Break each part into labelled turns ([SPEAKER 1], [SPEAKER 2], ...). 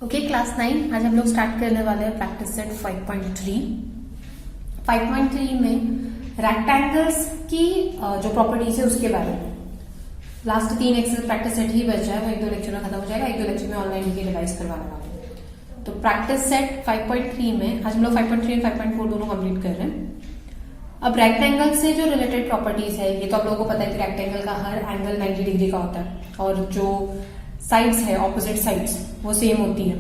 [SPEAKER 1] Okay class 9 आज हम लोग स्टार्ट करने वाले हैं प्रैक्टिस सेट 5.3। 5.3 में रेक्टेंगल्स की जो प्रॉपर्टीज है उसके बारे में लास्ट 3 एक्सेल प्रैक्टिस सेट ही बचा है, वो 1-2 लेक्चर में खत्म हो जाएगा। 1-2 लेक्चर में ऑनलाइन ही रिवाइज करवाने वाले हैं। तो प्रैक्टिस सेट 5.3 में आज हम लोग 5.3 और 5.4 दोनों कंप्लीट कर रहे हैं। अब रेक्टेंगल से जो रिलेटेड प्रॉपर्टीज है, ये तो आप लोगों को पता है कि रेक्टेंगल का हर एंगल 90 डिग्री का होता है और जो साइड्स है ऑपोजिट साइड्स वो सेम होती है।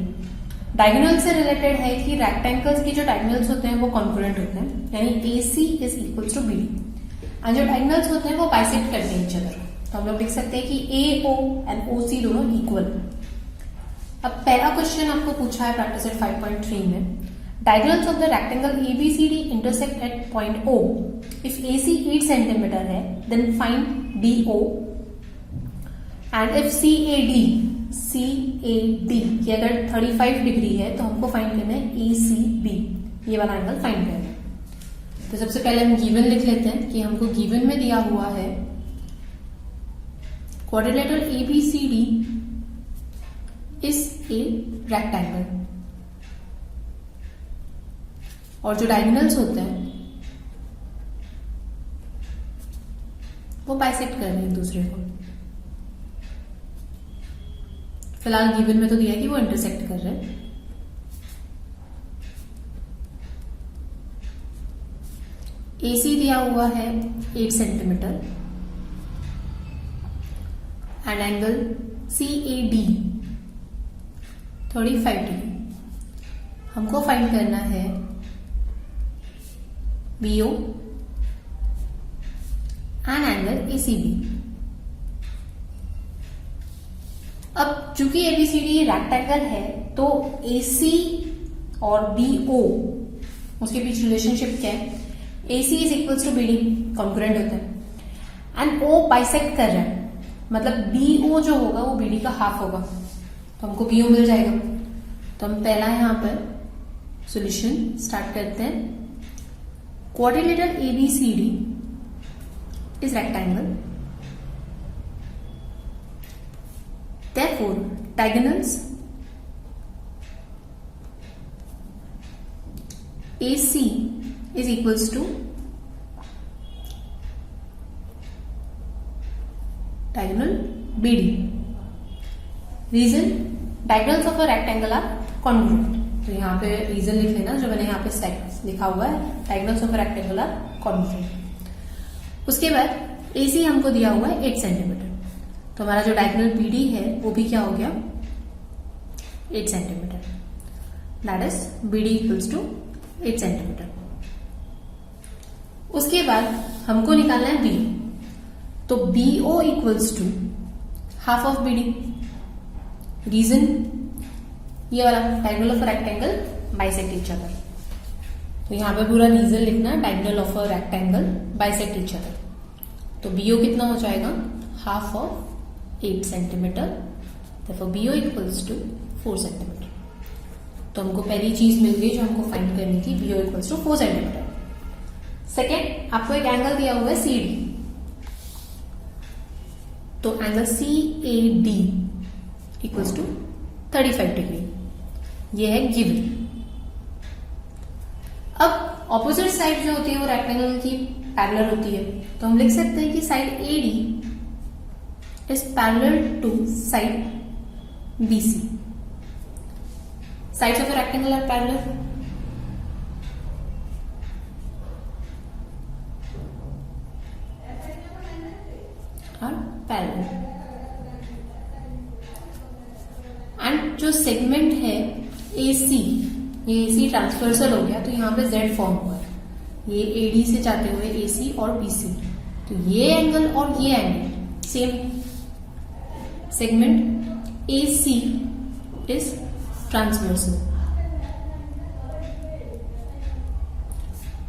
[SPEAKER 1] डायगोनल से रिलेटेड है कि रेक्टेंगल्स की जो डायगोनल्स होते हैं वो कॉन्ग्रुएंट होते हैं, यानी AC is equal to BD और जो डायगोनल्स होते हैं वो बाइसेक्ट करते हैं ईच अदर। तो हम लोग देख सकते हैं कि AO एंड OC दोनों इक्वल। अब पहला क्वेश्चन आपको पूछा है प्रैक्टिस सेट 5.3 में, diagonals of the rectangle ABCD intersect at point O if AC 8 centimetre है then find BO and if CAD की अगर 35 डिग्री है तो हमको फाइंड करना है ACB, ये वाला एंगल फाइंड करना है। तो सबसे पहले हम गिवन लिख लेते हैं कि हमको गिवन में दिया हुआ है quadrilateral ABCD is a rectangle और जो डायगोनल्स होते हैं वो बाइसेक्ट कर रहे हैं एक दूसरे को। फिलहाल गिवन में तो दिया है कि वो इंटरसेक्ट कर रहे हैं। AC दिया हुआ है 8 centimetre and angle CAD 35 degree. हमको फाइंड करना है BO एंड एंगल ACB। अब चूंकि ABCD रेक्टेंगल है तो AC और BO उसके बीच रिलेशनशिप क्या है, AC is equals to BD, congruent होता है एंड O बाइसेक्ट कर रहा है, मतलब BO जो होगा वो BD का हाफ होगा, तो हमको BO मिल जाएगा। तो हम पहला यहां पर सॉल्यूशन स्टार्ट करते हैं। Quadrilateral ABCD is rectangle, therefore diagonals AC is equals to diagonal BD. Reason, diagonals of a rectangle are congruent. तो यहाँ पे रीजन लिख लेना जो मैंने यहाँ पे लिखा हुआ है, diagonals of a rectangle are congruent। उसके बाद AC हमको दिया हुआ है 8 सेंटीमीटर, तो हमारा जो डायगोनल BD है वो भी क्या हो गया 8 centimetre, that is BD equals to 8 centimetre. उसके बाद हमको निकालना है B, तो BO equals to half of BD। Reason, ये वाला diagonal of rectangle bisect each other, तो यहां पे पूरा रीजन लिखना है, diagonal of rectangle bisect each other. तो BO कितना हो जाएगा, half of 8 centimetre, therefore BO equals to 4 centimetre. तो हमको पहली चीज मिल गई जो हमको फाइंड करनी थी, BO equals to 4 centimetre. Second, आपको एक एंगल दिया हुआ है CD, तो angle CAD equals to 35 degree, ये है गिवन। अब ऑपोजिट साइड जो होती है वो रेक्टेंगल की पैरेलल होती है, तो हम लिख सकते हैं कि side AD is parallel to side BC. Sides of a rectangle are parallel. And जो सेगमेंट है AC, ये AC ट्रांसवर्सल हो गया, तो यहाँ पे Z फॉर्म हुआ है, ये AD से जाते हुए AC और BC, तो ये एंगल और ये angle same. Segment AC is transversal,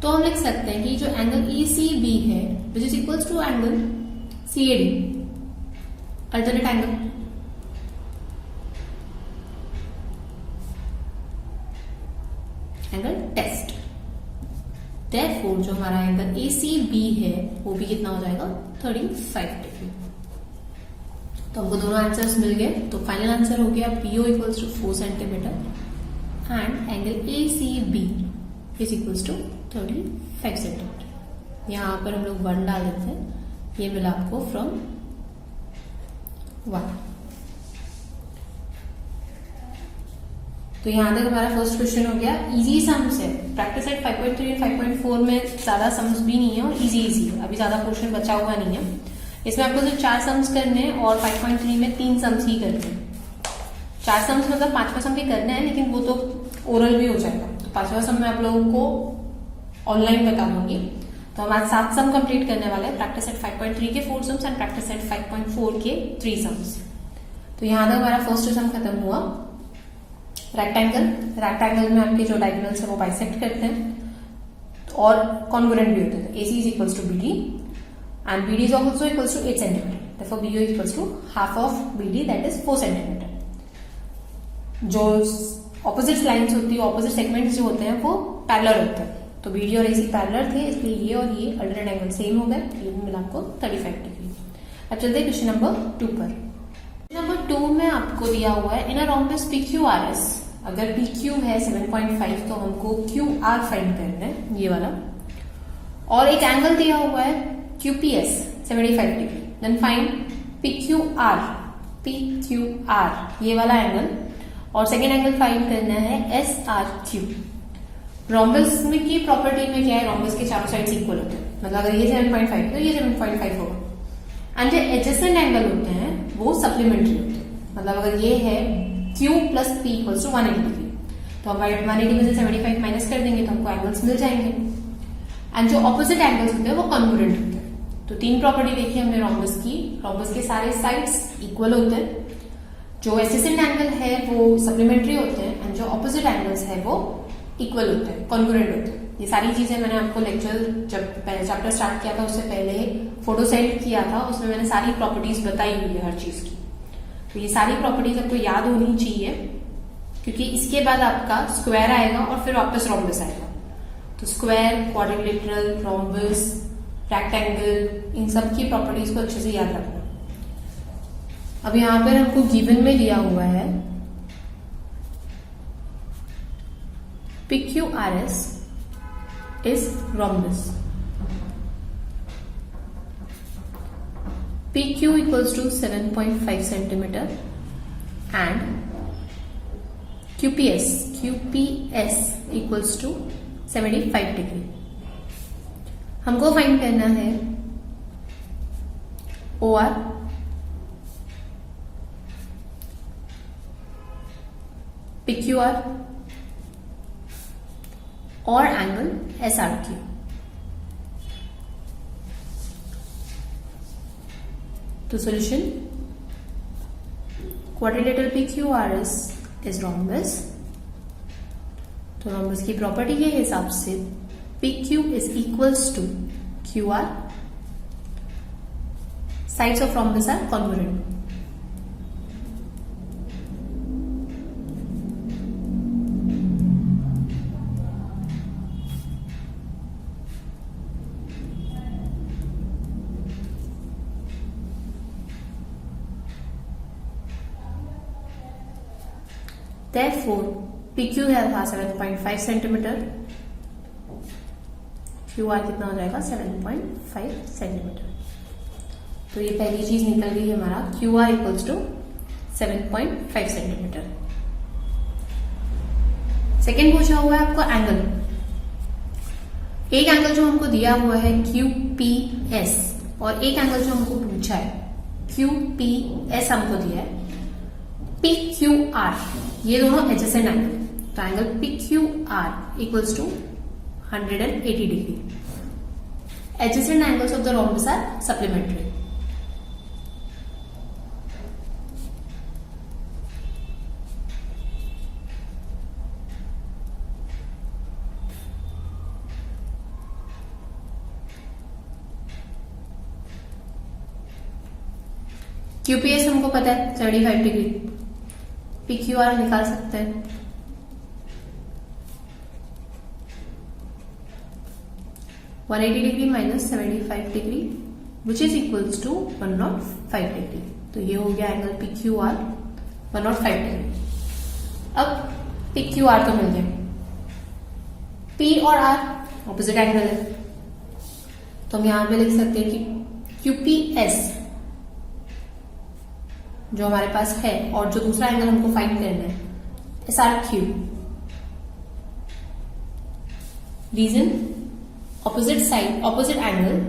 [SPEAKER 1] तो हम लिख सकते हैं कि जो एंगल ACB है which is equals to angle CAD, alternate angle test. Therefore जो हमारा एंगल ACB है वो भी कितना हो जाएगा 35 डिग्री। तो तो हमको दोनों आंसर्स मिल गए। तो फाइनल आंसर हो गया PO equals to 4 centimetre and angle ACB is equals to 35 centimetre. यहाँ पर हम लोग 1 डाल देते हैं, ये मिला आपको फ्रॉम 1। तो यहां तक हमारा फर्स्ट क्वेश्चन हो गया। इजी सम्स है, प्रैक्टिस सेट 5.3 और 5.4 में ज्यादा सम्स भी नहीं है और इजी है, अभी ज्यादा पोर्शन बचा हुआ नहीं है। इसमें आपको सिर्फ 4 सम्स करने हैं और 5.3 में 3 सम्स ही करने हैं। 4 सम्स मतलब 5वां सम भी करना है, लेकिन वो तो ओरल भी हो जाएगा। तो 5वां सम मैं आप लोगों को ऑनलाइन बता दूंगी। तो हम आज 7 सम कंप्लीट करने वाले हैं, प्रैक्टिस सेट 5.3 के 4 सम्स एंड प्रैक्टिस सेट 5.4 के 3 सम्स। तो यहां तक हमारा फर्स्ट सम खत्म हुआ। रेक्टेंगल में आपके जो डायगोनल्स है वो बाइसेक्ट करते हैं और कॉन्ग्रुएंट भी होते हैं। AC is equals to BD and BD is also equals to 8 centimeter. Therefore BO is equals to half of BD, that is 4 centimeter. जो ऑपोजिट लाइन्स होती है, ऑपोजिट सेगमेंट्स जो होते हैं वो पैरेलल होते हैं। तो BD और AC पैरेलल थे, इसलिए ये और ये अल्टरनेट एंगल सेम हो गए। ये भी मिला आपको 35 डिग्री। अब चलते हैं क्वेश्चन नंबर 2 पर। नंबर 2 में आपको दिया हुआ है इन अ रोम्बस PQRS, अगर PQ है 7.5 तो हमको QR फाइंड करना है, ये वाला। और एक एंगल दिया हुआ है QPS 75 degree, then find PQR ये वाला एंगल। और सेकेंड एंगल फाइंड करना है SRQ। रोम्बस में की प्रॉपर्टी में क्या है, रोम्बस के चारों साइड्स इक्वल होते हैं, मतलब अगर ये 7.5 तो ये 7.5 होगा। एंड जो एडजेसेंट एंगल होते हैं वो सप्लीमेंट्री होते हैं, मतलब अगर ये है Q plus P equals to 180 degree, तो हम 180 में से 75 माइनस कर देंगे तो हमको एंगल्स मिल जाएंगे। एंड जो ऑपोजिट एंगल्स होते हैं वो कॉन्ग्रुएंट होते हैं। तो 3 प्रॉपर्टी देखी हमने रोम्बस की। रोम्बस के सारे साइड्स इक्वल होते हैं, जो एडजेसेंट एंगल है वो सप्लीमेंट्री होते हैं, एंड जो ऑपोजिट एंगल्स है वो इक्वल होते हैं, कॉन्ग्रुएंट होते हैं। ये सारी चीजें मैंने आपको लेक्चर जब पहले चैप्टर स्टार्ट किया था उससे पहले फोटो सेंड किया था, उसमें मैंने सारी प्रॉपर्टीज बताई हुई है हर चीज की। तो ये सारी प्रॉपर्टीज आपको याद होनी चाहिए, क्योंकि इसके बाद आपका स्क्वायर आएगा और फिर वापस रोम्बस आएगा। तो स्क्वायर, क्वाड्रिलेटरल, रोम्बस, रेक्टेंगल, इन सब की प्रॉपर्टीज को अच्छे से याद रखना। अब यहां पर हमको गिवन में दिया हुआ है PQRS is rhombus. PQ equals to 7.5 centimeter and QPS equals to 75 degree. हमको फाइंड करना है OR, PQR और एंगल SRQ। तो solution, quadrilateral PQRS is rhombus. तो रोम्बस की प्रॉपर्टी के हिसाब से PQ is equals to QR, sides of rhombus are congruent. Therefore, PQ है 7.5 सेंटीमीटर, QR कितना हो जाएगा 7.5 सेंटीमीटर। तो ये पहली चीज निकल गई हमारा QR equals to 7.5 centimetre. Second पूछा हुआ है आपको एंगल। एक एंगल जो हमको दिया हुआ है QPS और एक एंगल जो हमको पूछा है QPS हमको दिया है PQR, ये दोनों एडजेसेंट एंगल। तो angle PQR equals to 180 degree. Adjacent angles of the rhombus are supplementary. QPS हमको पता है 75 डिग्री, PQR निकाल सकते हैं। (180 degree minus 75 degree which is equals to 105 degree. तो ये हो गया angle P Q R 105 degree. अब पी क्यू आर तो मिल गया, पी और आर ऑपोजिट एंगल है, तो हम यहां पे लिख सकते हैं कि क्यूपीएस जो हमारे पास है और जो दूसरा एंगल हमको फाइंड करना है S R Q, reason opposite side opposite angle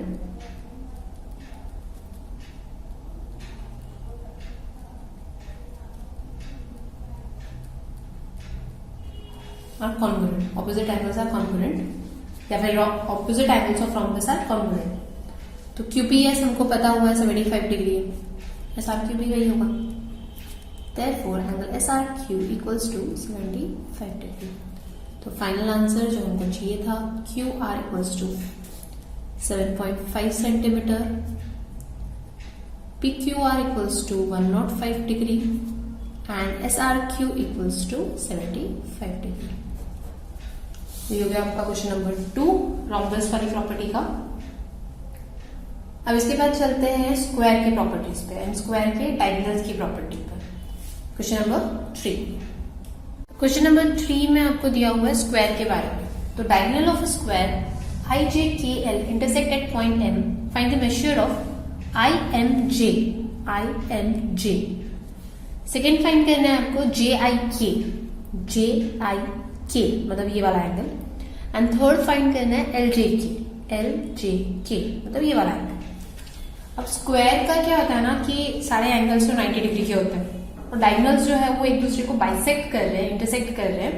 [SPEAKER 1] are congruent, opposite angles are congruent या फिर opposite angles of rhombus are congruent. तो क्यूपीएस हमको पता हुआ है 75 डिग्री है, एस आर क्यू भी वही होगा, therefore angle S R Q equals to 75 degree. तो फाइनल आंसर जो हमको चाहिए था Q R equals to 7.5 centimetre, P Q R equals to 105 degree and S R Q equals to 75 degree. ये हो गया आपका क्वेश्चन नंबर 2 रोम्बस वाली प्रॉपर्टी का। अब इसके बाद चलते हैं स्क्वायर की प्रॉपर्टीज पे एंड स्क्वायर के डायगोनल्स की प्रॉपर्टी पर। Question number 3। क्वेश्चन नंबर 3 में आपको दिया हुआ है स्क्वायर के बारे में। तो diagonal of square I J K L intersect at point M, find the measure of I M J. Second find करना है आपको जे आई के मतलब ये वाला एंगल, एंड थर्ड फाइंड करना है एल जे के मतलब ये वाला एंगल। अब स्क्वायर का क्या होता है ना कि सारे एंगल्स तो 90 डिग्री के होते हैं और डायगोनल्स जो है वो एक दूसरे को बाइसेक्ट कर रहे हैं, इंटरसेक्ट कर रहे हैं,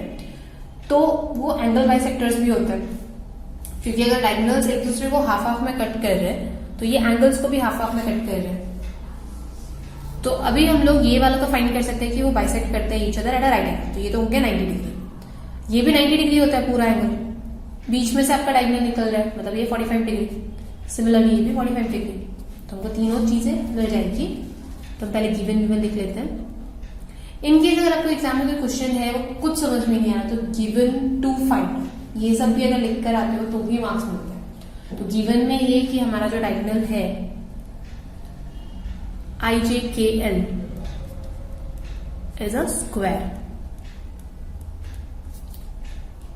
[SPEAKER 1] तो वो एंगल बाइसेक्टर्स भी होते हैं, क्योंकि अगर डायगोनल्स एक दूसरे को हाफ हाफ में कट कर रहे हैं तो ये एंगल्स को भी हाफ हाफ में कट कर रहे हैं। तो अभी हम लोग ये वाला तो फाइंड कर सकते हैं कि वो बाइसेक्ट करते हैं each other at a right angle, तो ये तो हो गया 90 डिग्री। ये भी 90 डिग्री होता है पूरा एंगल, बीच में से आपका डायगोनल निकल रहा है मतलब ये 45 डिग्री, सिमिलरली ये भी 45 डिग्री। तो हमको तीनों चीजें मिल जाएगी। तो हम पहले गिवन लिख लेते हैं। इनकेस अगर आपको एग्जाम में कोई क्वेश्चन है वो कुछ समझ में नहीं आ रहा तो गिवन टू फाइंड ये सब भी अगर लिख कर आते हो तो भी मार्क्स मिलते हैं। तो गिवन में ये कि हमारा जो डायगोनल है I J K L is a square,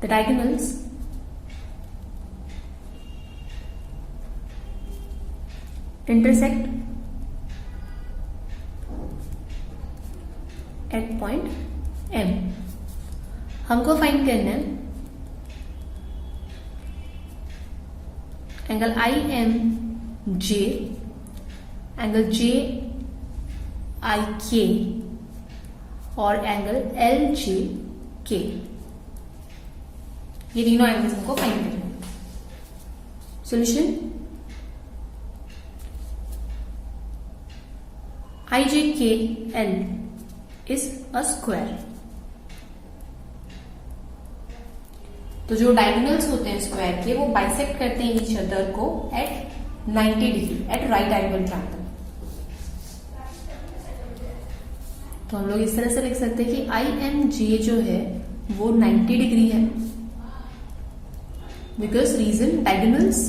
[SPEAKER 1] the diagonals intersect at point M। हमको फाइंड करना है angle I M J, angle J I K और एंगल एल जे के। ये तीनों एंगल्स हमको फाइंड करना है। Solution IJKL is a square। तो जो डायगोनल्स होते हैं स्क्वायर के वो बाइसेक्ट करते हैं ईच अदर को at 90 degree at right angle triangle. तो हम लोग इस तरह से लिख सकते हैं कि IMJ जो है वो 90 डिग्री है, because reason diagonals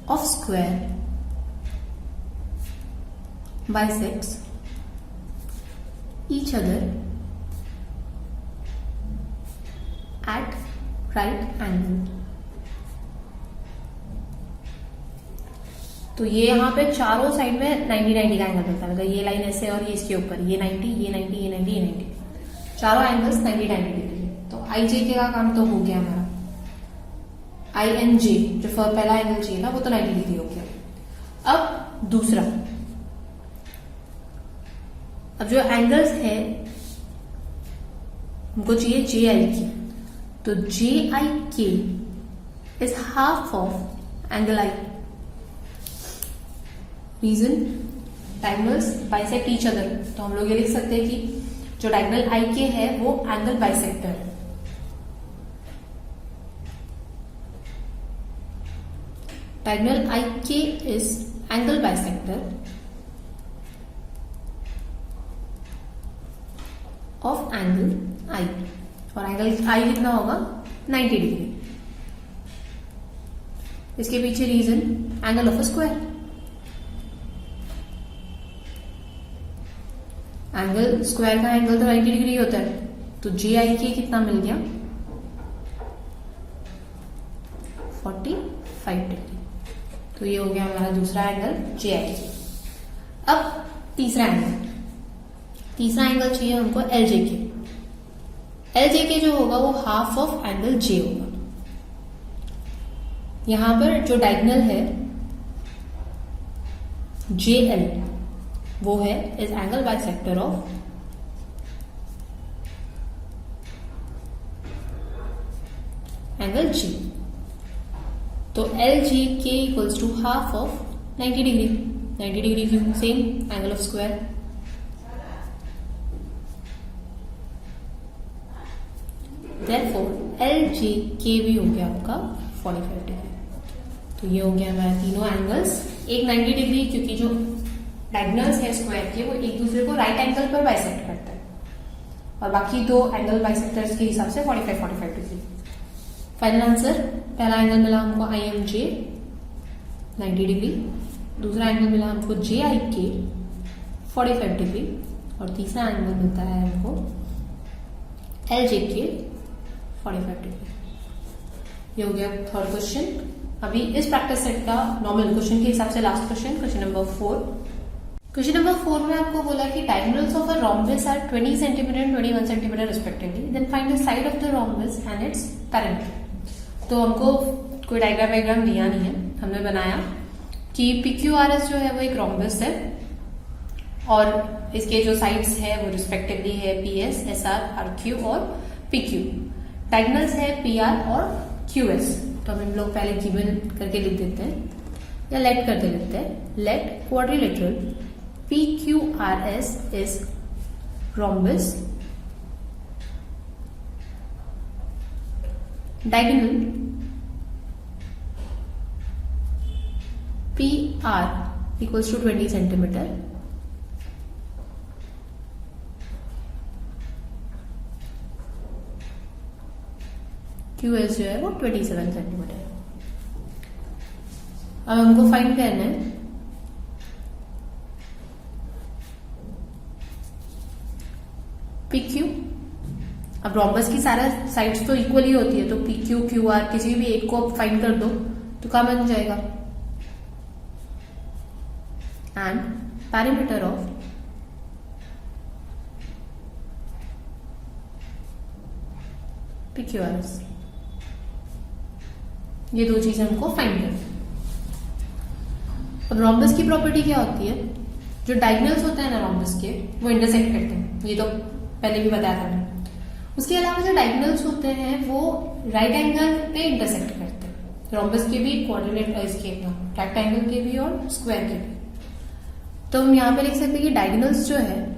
[SPEAKER 1] of square bisects each other at right angle। तो ये यहाँ पे चारों साइड में 90-90 का एंगल बनता है, मतलब ये लाइन ऐसे और ये इसके ऊपर ये 90, ये 90, ये 90, ये 90, चारों एंगल्स 90-90 डिग्री। तो आई जे के का काम तो हो गया हमारा। आई एन जे जो पहला एंगल चाहिए था वो तो 90 डिग्री हो गया। अब दूसरा, अब जो एंगल्स है हमको चाहिए जे आई के, तो J I K is half of angle I. Reason diagonals bisect each other, तो हम लोग ये लिख सकते हैं कि जो डायगोनल आई के है वो एंगल बाइसेक्टर है। Diagonal I K is angle bisector of angle I, और एंगल आई कितना होगा 90 डिग्री। इसके पीछे reason angle of a square. Angle square का एंगल तो 90 डिग्री होता है, तो जे आई के कितना मिल गया 45 डिग्री। तो ये हो गया हमारा दूसरा एंगल जे आई के। अब तीसरा एंगल चाहिए हमको L J K. L J के जो होगा वो हाफ ऑफ एंगल जे होगा। यहां पर जो डायगोनल है जे एल वो है is angle bisector of angle G. तो L G K equals to half of 90 degree. 90 degree क्यों? Same angle of square. Therefore L G K भी हो गया आपका 45 डिग्री। तो ये हो गया हमारा तीनों एंगल्स। एक 90 डिग्री क्योंकि जो डायगोनल्स है स्क्वायर के वो एक दूसरे को राइट एंगल पर बाइसेक्ट करते हैं, और बाकी दो एंगल बाइसेक्टर्स के हिसाब से 45 डिग्री। फाइनल आंसर, पहला एंगल मिला हमको आई एम जे 90 डिग्री, दूसरा एंगल मिला हमको जे आई के 45 डिग्री, और तीसरा एंगल मिलता है हमको एल जे के 45 डिग्री। ये हो गया थर्ड क्वेश्चन। अभी इस प्रैक्टिस सेट का नॉर्मल क्वेश्चन के हिसाब से last question number 4। Question number 4 में आपको बोला कि diagonals of a rhombus are 20 centimetre and 21 centimetre respectively, then find the side of the rhombus and its parameter. तो हमको कोई डायग्राम दिया नहीं है, हमने बनाया कि PQRS जो है वो एक rhombus है और इसके जो साइड्स है वो रिस्पेक्टिवली है PS, SR, RQ और PQ। डायगोनल्स है PR और QS। तो हम लोग पहले गिवन करके लिख देते हैं या लेट करके लिखते हैं। Let quadrilateral PQRS is rhombus diagonal PR equals to 20 centimetre QS जो है वो 27 सेंटीमीटर। अब हमको फाइंड करना है PQ। अब रोम्बस की सारा साइड्स तो इक्वली होती है, तो PQ QR किसी भी एक को आप फाइंड कर दो तो क्या बन जाएगा, एंड पैरामीटर ऑफ PQRS। ये दो चीजें हमको फाइंड करनी। अब रोम्बस की प्रॉपर्टी क्या होती है, जो डायगोनल्स होते हैं ना रोम्बस के वो इंटरसेक्ट करते हैं, ये तो पहले भी बताया था मैंने। उसके अलावा जो डायगोनल्स होते हैं वो राइट एंगल पे इंटरसेक्ट करते हैं, रोम्बस के भी, कोऑर्डिनेट इसके रेक्टेंगल के भी और स्क्वायर के भी। तो हम यहां पे लिख सकते हैं कि डायगोनल्स जो है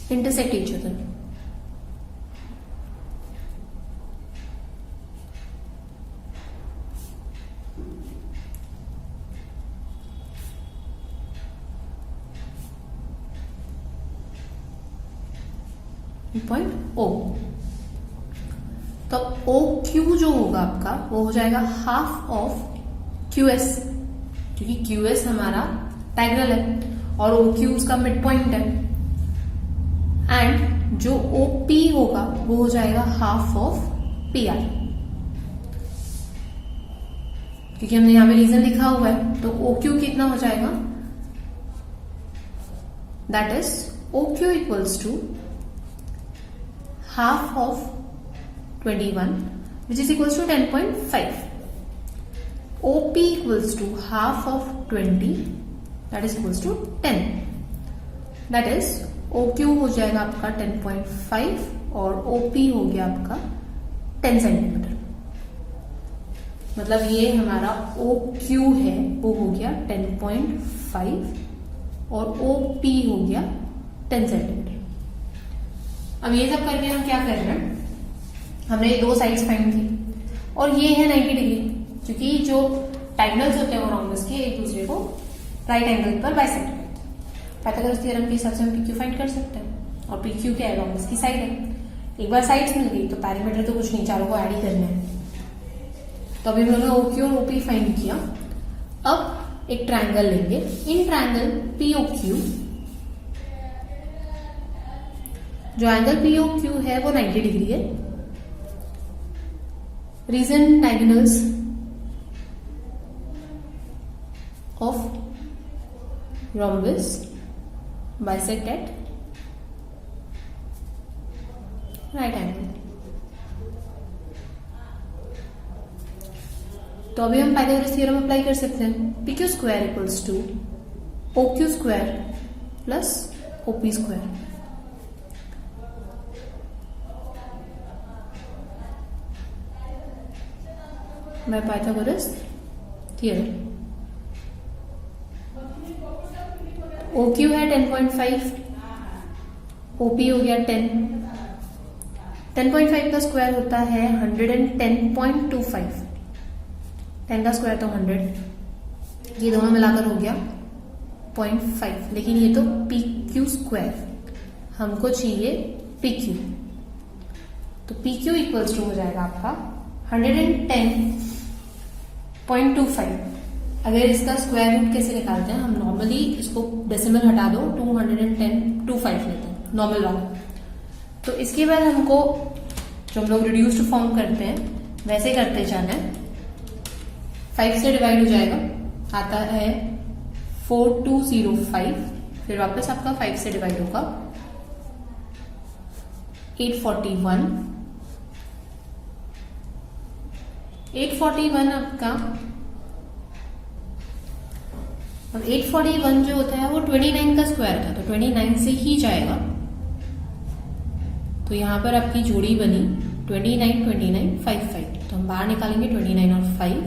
[SPEAKER 1] intersect each other। Point O। तो OQ जो होगा आपका वो हो जाएगा हाफ ऑफ QS, क्योंकि QS हमारा डायगोनल है और OQ उसका मिड पॉइंट है, एंड जो OP होगा वो हो जाएगा हाफ ऑफ PR, क्योंकि हमने यहां पे रीजन लिखा हुआ है। तो OQ कितना हो जाएगा, that is OQ equals to half of 21 which is equals to 10.5। OP equals to half of 20 that is equals to 10। that is OQ हो जाएगा आपका 10.5 और OP हो गया आपका 10 सेंटीमीटर। मतलब ये हमारा OQ है वो हो गया 10.5 और OP हो गया 10 सेंटीमीटर। अब ये सब करके हम क्या कर रहे हैं, हमने दो साइड्स फाइंड की और ये है 90 डिग्री, क्योंकि जो डायगोनल्स होते हैं वो रोम्बस के एक दूसरे को राइट एंगल पर बाइसेक्ट करते हैं। पाइथागोरस थ्योरम के हिसाब से हम PQ फाइंड कर सकते हैं, और PQ क्या है, रोम्बस की साइड है। एक बार साइड्स मिल गई तो पैरामीटर तो कुछ नहीं, चारों को ऐड ही करना है। तो अभी हम लोगों ने OQ और OP फाइंड किया। अब एक ट्रायंगल लेंगे, इन ट्रायंगल POQ जो एंगल POQ है वो 90 डिग्री है। Reason diagonals of rhombus bisect at right angle। तो अभी हम पाइथागोरस थ्योरम अप्लाई कर सकते हैं। PQ square equals to OQ square plus OP square. By Pythagoras theorem. OQ है 10.5, OP हो गया 10। 10.5 का स्क्वायर होता है 110.25। 10 का स्क्वायर तो 100, ये दोनों मिलाकर हो गया 0.5। लेकिन ये तो PQ स्क्वायर, हमको चाहिए PQ। तो PQ इक्वल्स टू हो जाएगा आपका 110.25। अगर इसका स्क्वायर रूट कैसे निकालते हैं, हम नॉर्मली इसको डेसिमल हटा दो 210.25 लेते हैं नॉर्मल वाला। तो इसके बाद हमको जो हम लोग रिड्यूस्ड फॉर्म करते हैं वैसे करते जाना है। 5 से डिवाइड हो जाएगा, आता है 4205, फिर वापस आपका 5 से डिवाइड होगा 841। 841 आपका, अब 841 जो होता है वो 29 का स्क्वायर था, तो 29 से ही जाएगा। तो यहां पर आपकी जोड़ी बनी 29, 29, 5, 5। तो हम बाहर निकालेंगे 29 और 5।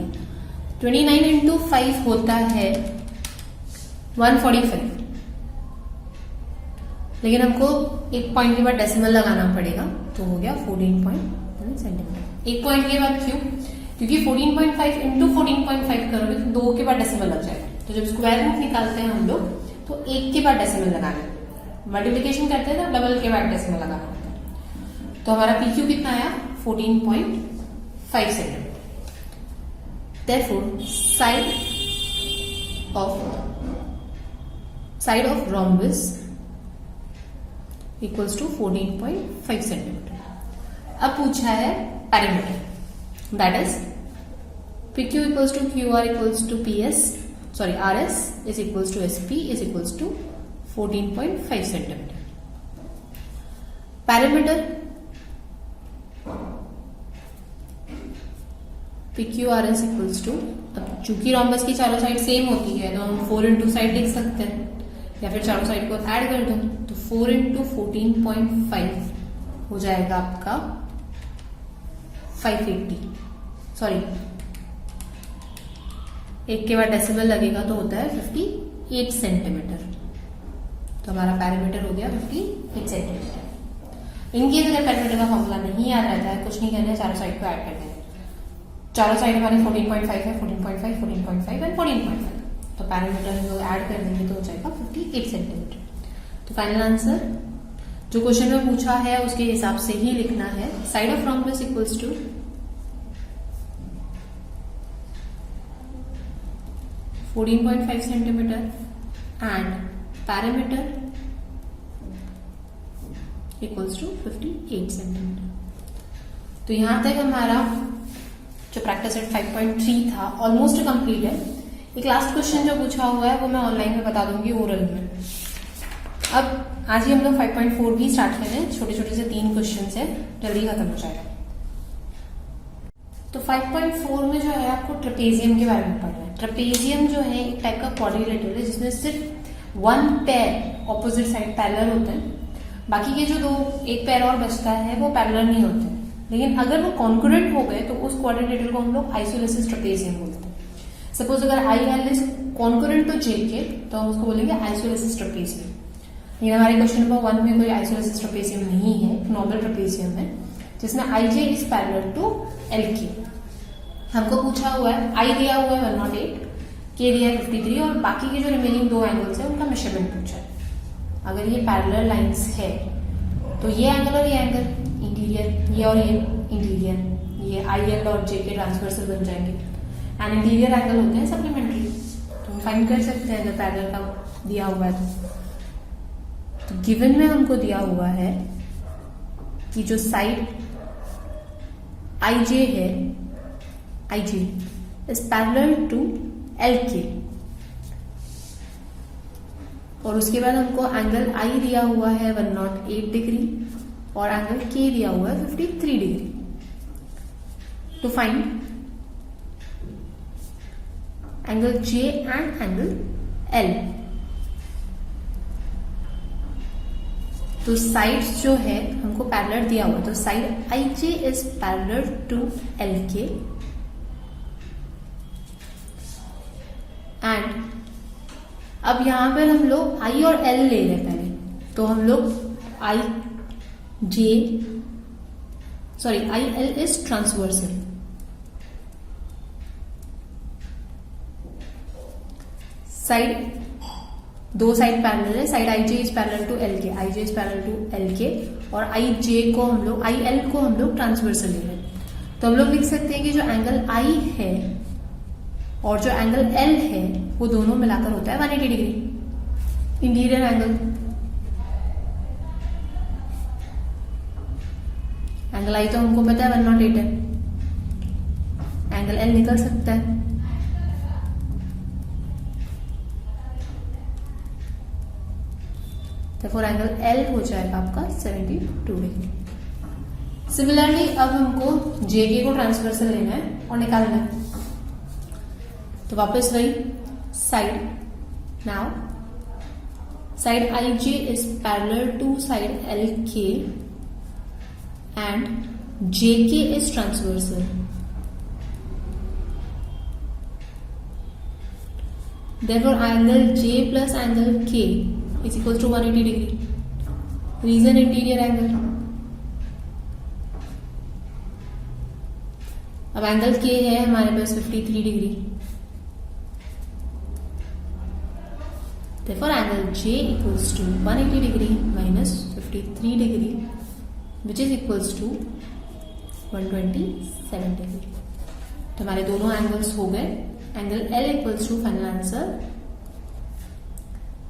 [SPEAKER 1] 29 इंटू 5 होता है 145। लेकिन हमको एक पॉइंट के बाद डेसिमल लगाना पड़ेगा, तो हो गया 14 सेंटीमीटर। एक पॉइंट के बाद क्यों? क्योंकि 14.5 इंटू 14.5 करोगे तो 2 के बाद डेसिमल लग जाएगा। तो जब स्क्वायर रूट निकालते हैं हम लोग तो 1 के बाद डेसिमल लगाना, मल्टीप्लिकेशन करते हैं ना डबल के बाद डेसिमल लगाना होता है। तो हमारा PQ कितना आया 14.5 centimetre. Therefore, side of rhombus equals to 14.5 centimetre. अब पूछा है parameter, that is PQ equals to QR equals to PS, sorry RS is equals to SP is equals to 14.5 centimetre. Parameter PQRS equals to, अब चूंकि rhombus की चारों side same होती है तो हम 4 इंटू साइड लिख सकते हैं, या फिर चारों साइड को ऐड कर दो तो 4 इंटू 14.5 हो जाएगा आपका 580। सॉरी, 1 के बाद डेसिमल लगेगा तो होता है 58 सेंटीमीटर। तो हमारा पैरामीटर हो गया 58 सेंटीमीटर। इनकेस अगर पैरामीटर का फॉर्मूला नहीं याद रहता है, कुछ नहीं करना है, चारों साइड को ऐड कर देना। चारों साइड हमारे 14.5 है, 14.5, 14.5 एंड 14.5। तो पैरामीटर हम लोग ऐड कर देंगे तो हो जाएगा 58 सेंटीमीटर। तो फाइनल आंसर जो क्वेश्चन में पूछा है उसके हिसाब से ही लिखना है। Side of rhombus equals to 14.5 centimetre and parameter equals to 58 centimetre. तो यहां तक हमारा जो प्रैक्टिस सेट 5.3 था ऑलमोस्ट कंप्लीट है। एक लास्ट क्वेश्चन जो पूछा हुआ है वो मैं ऑनलाइन में बता दूंगी ओरल में। अब आज ही हम लोग 5.4 भी स्टार्ट कर रहे हैं, छोटे छोटे से 3 क्वेश्चन है, जल्दी खत्म हो जाएगा। तो 5.4 में जो है आपको ट्रेपेजियम के बारे में पढ़ना है। ट्रेपेजियम जो है एक टाइप का क्वाड्रिलेटरल है जिसमें सिर्फ 1 पेयर ऑपोजिट साइड पैरेलल होते हैं, बाकी के जो 1 पेयर और बचता है वो पैरेलल नहीं होते। लेकिन अगर वो कॉन्करेंट हो गए तो उस क्वाड्रिलेटरल को हम लोग आइसोलेसिस ट्रेपेजियम बोलते हैं। सपोज अगर IL is concurrent to JK तो हम उसको बोलेंगे आइसोलेसिस ट्रेपेजियम। लेकिन हमारे क्वेश्चन नंबर 1 में कोई आइसोलेसिस ट्रेपेजियम नहीं है, नॉर्मल ट्रेपेजियम है जिसमें IJ is parallel to LK। हमको पूछा हुआ है I दिया हुआ है 108, K दिया है 53 और बाकी के जो रिमेनिंग 2 एंगल्स है उनका मेजरमेंट पूछा है। अगर ये पैरेलल लाइंस है तो ये एंगल और ये एंगल इंटीरियर, ये और ये इंटीरियर, ये आई एल और जे के ट्रांसवर्सल बन जाएंगे, एंड इंटीरियर एंगल होते हैं सप्लीमेंट्री, तो हम फाइंड कर सकते हैं अगर पैरेलल का दिया हुआ है तो गिवन में हमको दिया हुआ है कि जो साइड आई जे है, I J is parallel to L K, और उसके बाद हमको एंगल आई दिया हुआ है 108 डिग्री और एंगल के दिया हुआ है 53 degree. To find angle J and angle L, तो साइड्स जो है हमको पैरेलल दिया हुआ, तो side I J is parallel to L K and अब यहां पर हम लोग आई और एल ले रहे हैं पहले, तो हम लोग I L is transversal, side दो साइड पैरेलल है, side I J is parallel to L K, I J is parallel to L K, और आई जे को हम लोग, आई एल को हम लोग ट्रांसवर्सल ले रहे हैं, तो हम लोग लिख सकते हैं कि जो एंगल आई है और जो एंगल एल है वो दोनों मिलाकर होता है 180 डिग्री इंटीरियर एंगल। एंगल आई तो हमको पता है 108 है, एंगल एल निकल सकता है, तो एंगल एल हो जाएगा आपका 72 डिग्री। सिमिलरली अब हमको जेके को ट्रांसवर्सल लेना है और निकालना है, तो वापस वही side, now side I J is parallel to side L K and J K is transversal, therefore angle J plus angle K is equals to 180 degree. Reason interior angle. अब एंगल K है हमारे पास 53 degree, therefore angle J equals to 180 degree minus 53 degree, which is equals to 127 degree. तो हमारे दोनों angles हो गए। Angle L equals to final answer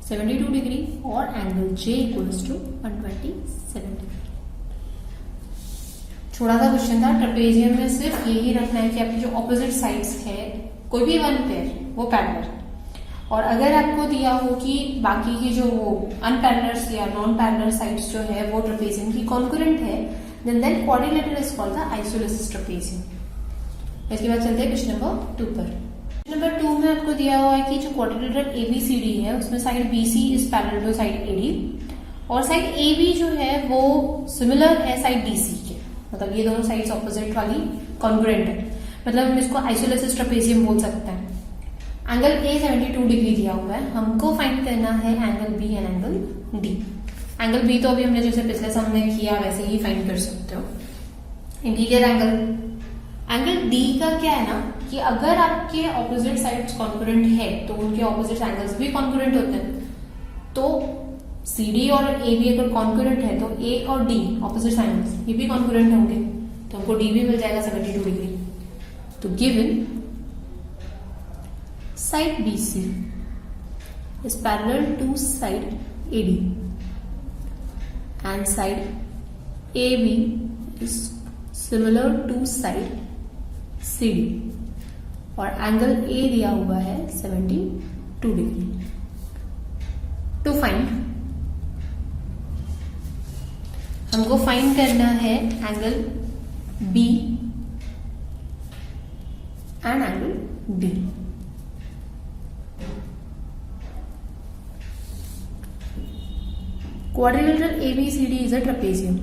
[SPEAKER 1] 72 degree और angle J equals to 127 degree. छोटा सा क्वेश्चन था, ट्रेपेजियम में सिर्फ यही रखना है कि आपकी जो ऑपोजिट साइड्स है कोई भी वन पेयर वो पैरेलल, और अगर आपको दिया हो कि बाकी की जो वो अनपैरेलल या नॉन पैरेलल साइड्स जो है वो ट्रेपेजियम की कॉन्करेंट है, then quadrilateral is called the isosceles trapezium. इसके बाद चलते हैं क्वेश्चन नंबर 2 पर। नंबर 2 में आपको दिया हुआ है कि जो क्वाड्रिलेटरल एबीसीडी है उसमें side BC is parallel to side AD, और साइड एबी जो है वो सिमिलर है साइड डीसी के, मतलब ये दोनों साइड्स ऑपोजिट वाली कॉन्ग्रुएंट है, मतलब हम इसको आइसोलिसिस ट्रेपेजियम बोल सकते हैं। एंगल ए 72 डिग्री दिया हुआ है, हमको फाइंड करना है angle B and angle D. Angle B तो अभी हमने जैसे पिछले सम में किया वैसे ही फाइंड कर सकते हो। इंटीरियर एंगल डी का क्या है ना कि अगर आपके ऑपोजिट साइड्स कॉन्करेंट है तो उनके ऑपोजिट एंगल्स भी कॉन्करेंट होते हैं, तो सी डी और ए बी अगर कॉन्करेंट है तो ए और डी ऑपोजिट एंगल्स ये भी कॉन्करेंट होंगे, तो हमको डी भी मिल जाएगा 72 डिग्री। तो given side B C is parallel to side A D and side A B is similar to side C D, और एंगल ए दिया हुआ है 72 डिग्री। टू फाइंड हमको फाइंड करना है angle B and angle D. Quadrilateral ABCD is a trapezium.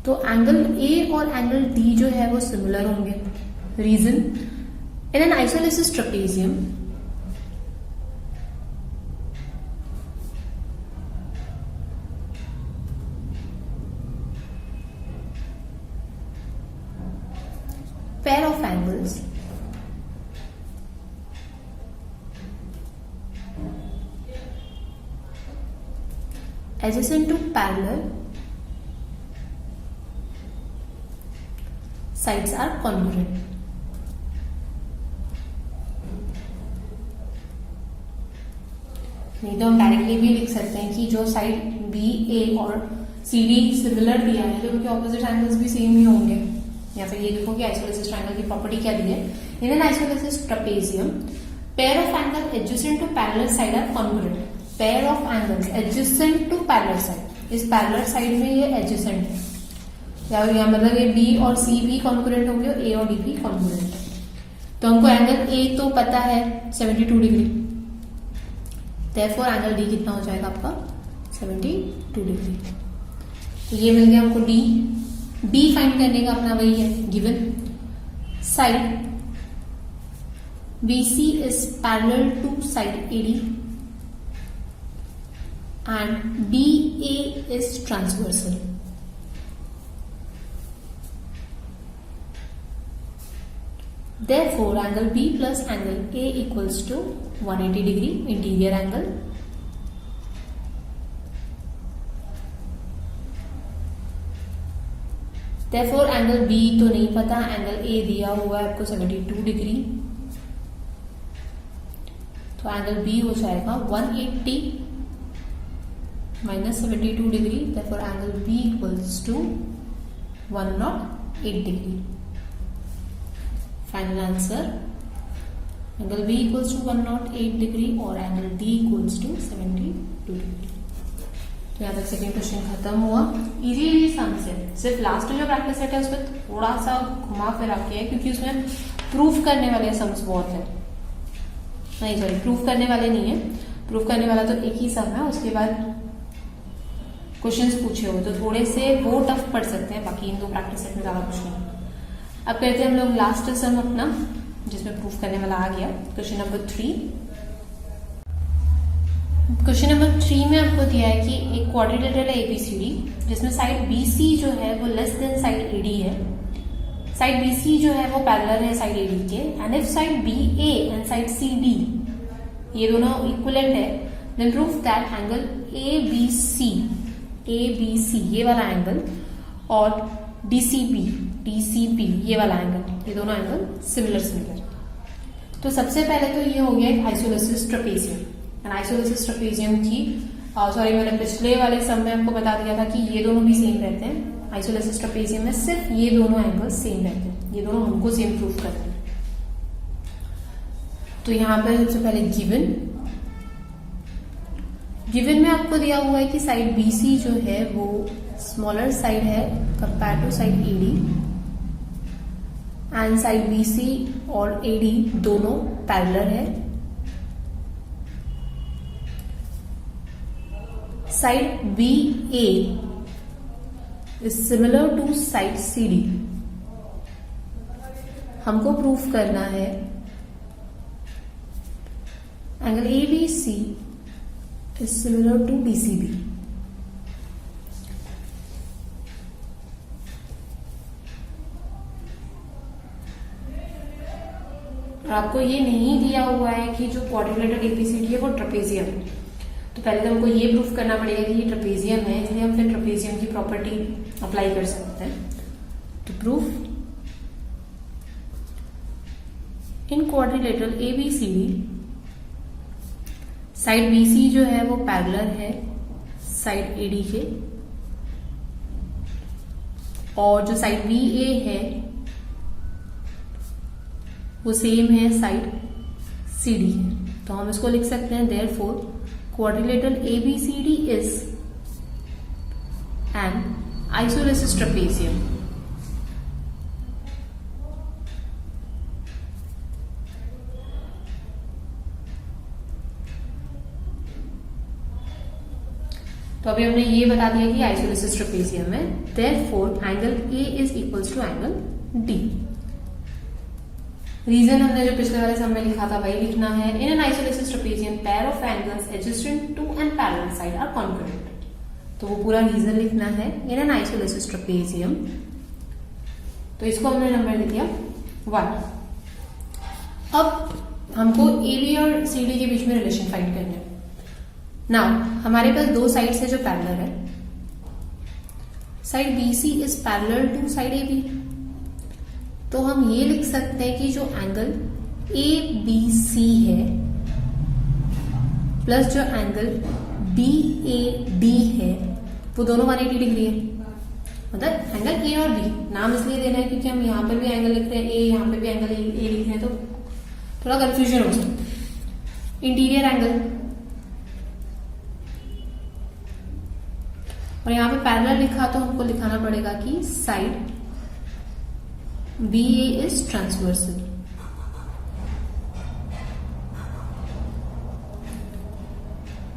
[SPEAKER 1] तो angle A और angle D जो है वो सिमिलर होंगे। Reason, in an isosceles trapezium pair of angles adjacent to parallel sides are congruent. नहीं तो हम डायरेक्टली भी लिख सकते हैं कि जो साइड बी ए और सी डी सिमिलर दिया है तो उनके ऑपोजिट एंगल्स भी सेम ही होंगे। या फिर ये देखो कि आइसोलेसिस ट्रायंगल की प्रॉपर्टी क्या दी है, in an isosceles trapezium pair of angle adjacent to parallel side are congruent. Pair of angles adjacent to parallel side, इस पैरेलल साइड में ये एडजेसेंट है, या मतलब ये बी और सी भी कॉन्ग्रुएंट होंगे और ए और डी भी कॉन्ग्रुएंट है। तो हमको एंगल ए तो पता है 72 डिग्री, therefore एंगल डी कितना हो जाएगा आपका 72 डिग्री। तो ये मिल गया हमको डी। डी फाइंड करने का अपना वही है, given side BC is parallel to side AD and BA is transversal. Therefore, angle B plus angle A equals to 180 degree interior angle. Therefore, angle B तो नहीं पता, angle A दिया हुआ है आपको 72 डिग्री, तो एंगल बी हो जाएगा 180 minus 72 degree. therefore angle B equals to 108 degree. Final answer angle B equals to 108 degree और angle D equals to 72 degree. तो यहाँ तक सेकेंड क्वेश्चन खत्म हुआ। इजी सम से सिर्फ लास्ट में जो प्रैक्टिस सेट है उसमें थोड़ा सा घुमा फिरा के है, क्योंकि उसमें प्रूफ करने वाले सम्स बहुत है। नहीं सॉरी, प्रूफ करने वाले नहीं है, प्रूफ करने वाला तो एक ही सम है, उसके बाद क्वेश्चंस पूछे हुए तो थोड़े से वो टफ पढ़ सकते हैं, बाकी इन दो प्रैक्टिस सेट में ज्यादा कुछ नहीं। अब करते हैं हम लोग लास्ट सम अपना, जिसमें प्रूफ करने वाला आ गया। Question number 3। क्वेश्चन नंबर 3 में आपको दिया है कि एक क्वाड्रिलेटरल है ABCD, जिसमें साइड BC जो है वो लेस देन साइड AD है। साइड BC जो है वो पैरेलल है साइड AD के, and if side BA and side CD ये दोनों इक्विवेलेंट है, then proof that angle ABC ये वाला एंगल और DCP ये वाला एंगल, ये दोनों एंगल सिमिलर। तो सबसे पहले तो ये हो गया एक isosceles trapezium. And isosceles trapezium की मैंने पिछले वाले सम में आपको बता दिया था कि ये दोनों भी सेम रहते हैं। आइसोलेसिस ट्रेपेजियम में सिर्फ ये दोनों एंगल सेम रहते हैं, ये दोनों हमको सेम प्रूफ करते हैं। तो यहां पर सबसे पहले गिवन में आपको दिया हुआ है कि साइड BC जो है वो स्मॉलर साइड है compare to side AD, and side BC और AD दोनों पैरेलल है। Side BA is similar to side CD। हमको प्रूफ करना है angle ABC is similar to DCB। और आपको ये नहीं दिया हुआ है कि जो क्वाड्रिलेटरल ABCD है वो ट्रेपेजियम है, तो पहले तो हमको ये प्रूफ करना पड़ेगा कि ये ट्रेपेजियम है, इसलिए हम फिर ट्रेपेजियम की प्रॉपर्टी अप्लाई कर सकते हैं। तो proof in quadrilateral ABCD side BC जो है वो पैरेलल है साइड AD के, और जो साइड BA है वो सेम है साइड CD है। तो हम इसको लिख सकते हैं therefore quadrilateral ABCD is an isosceles trapezium। तो अभी हमने ये बता दिया कि आइसोलेसिस ट्रेपेजियम है, therefore angle A is equals to angle D। Reason हमने जो पिछले वाले सम में लिखा था वही लिखना है। In an isosceles trapezium pair of angles adjacent to and parallel side are congruent. तो वो पूरा रीजन लिखना है इन एन आइसोलेसिस ट्रेपेजियम। तो इसको हमने नंबर दे दिया 1। अब हमको AB और CD के बीच में रिलेशन फाइंड करना है। नाउ हमारे पास दो साइड से जो पैरेलल है, side BC is parallel to side AB, तो हम ये लिख सकते हैं कि जो एंगल ABC है प्लस जो एंगल BAD है वो दोनों 180 डिग्री है। मतलब एंगल A और B नाम इसलिए देना है क्योंकि हम यहाँ पर भी एंगल लिख रहे हैं A, यहाँ पे भी एंगल A लिख रहे हैं, तो थोड़ा कंफ्यूजन हो सकता है। इंटीरियर एंगल, और यहाँ पे पैरेलल लिखा तो हमको लिखाना पड़ेगा कि साइड BA इज ट्रांसवर्सल।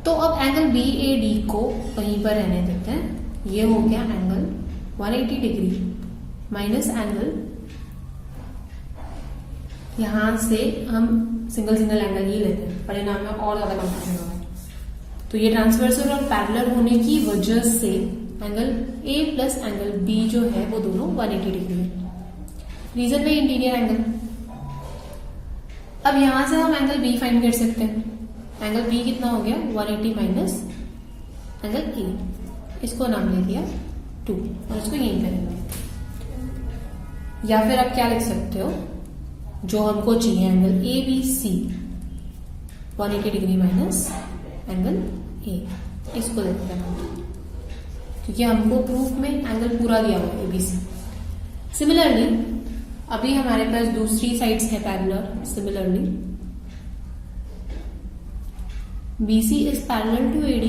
[SPEAKER 1] तो अब एंगल BAD को वहीं पर रहने देते हैं। ये हो गया एंगल 180 डिग्री माइनस एंगल, यहां से हम सिंगल एंगल ही लेते हैं, परिणाम में और ज्यादा कंफ्यूजन हो रहा है। तो ये ट्रांसवर्सल और पैरेलल होने की वजह से angle A plus angle B जो है वो दोनों 180 डिग्री है। रीजन में इंटीरियर एंगल। अब यहां से हम एंगल B फाइंड कर सकते हैं। एंगल B कितना हो गया 180 माइनस एंगल A, इसको नाम ले दिया 2 और इसको यहीं पे रखेंगे। या फिर आप क्या लिख सकते हो, जो हमको चाहिए angle ABC 180 degree minus angle A, इसको लिखते हैं क्योंकि हमको प्रूफ में एंगल पूरा दिया हुआ है ABC। सिमिलरली अभी हमारे पास दूसरी साइड्स है parallel. Similarly BC is parallel to AD,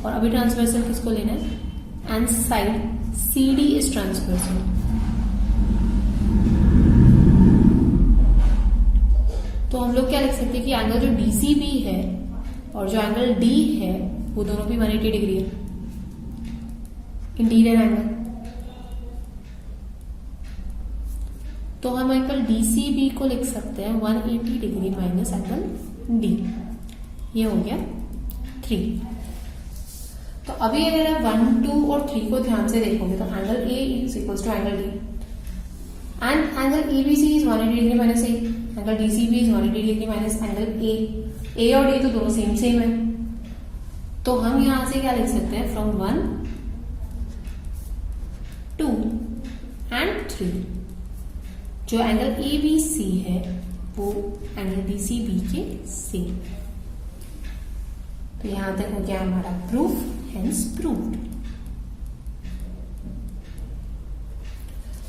[SPEAKER 1] और अभी ट्रांसवर्सल किसको लेना है, and side CD is transversal. तो हम लोग क्या लिख सकते हैं कि एंगल जो DCB है और जो एंगल D है वो दोनों भी 180 डिग्री है। इंटीरियर एंगल, तो हम एंगल DCB को लिख सकते हैं 180 डिग्री माइनस एंगल D, ये हो गया 3। तो अभी अगर आप 1, 2 और 3 को ध्यान से देखोगे तो angle A is equals to angle D and angle ABC is 180 degree minus A, angle DCB is 180 degree minus angle A और D तो दोनों सेम है। तो हम यहां से क्या लिख सकते हैं, फ्रॉम 1, 2 एंड 3 जो एंगल ABC है वो एंगल DCB के सेम। तो यहां तक हो गया हमारा प्रूफ, हेंस प्रूव्ड।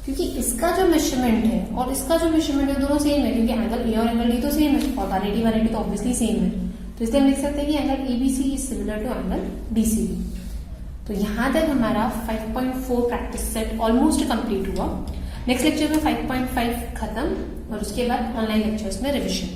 [SPEAKER 1] क्योंकि इसका जो मेजरमेंट है और इसका जो मेजरमेंट है दोनों सेम है, क्योंकि एंगल A और एंगल D तो सेम है और 180 तो ऑब्वियसली सेम है। तो इसलिए हम लिख सकते हैं कि angle ABC is similar to angle DCB। तो यहां तक हमारा 5.4 प्रैक्टिस सेट ऑलमोस्ट कंप्लीट हुआ। नेक्स्ट लेक्चर में 5.5 खत्म और उसके बाद ऑनलाइन लेक्चर्स में रिविजन।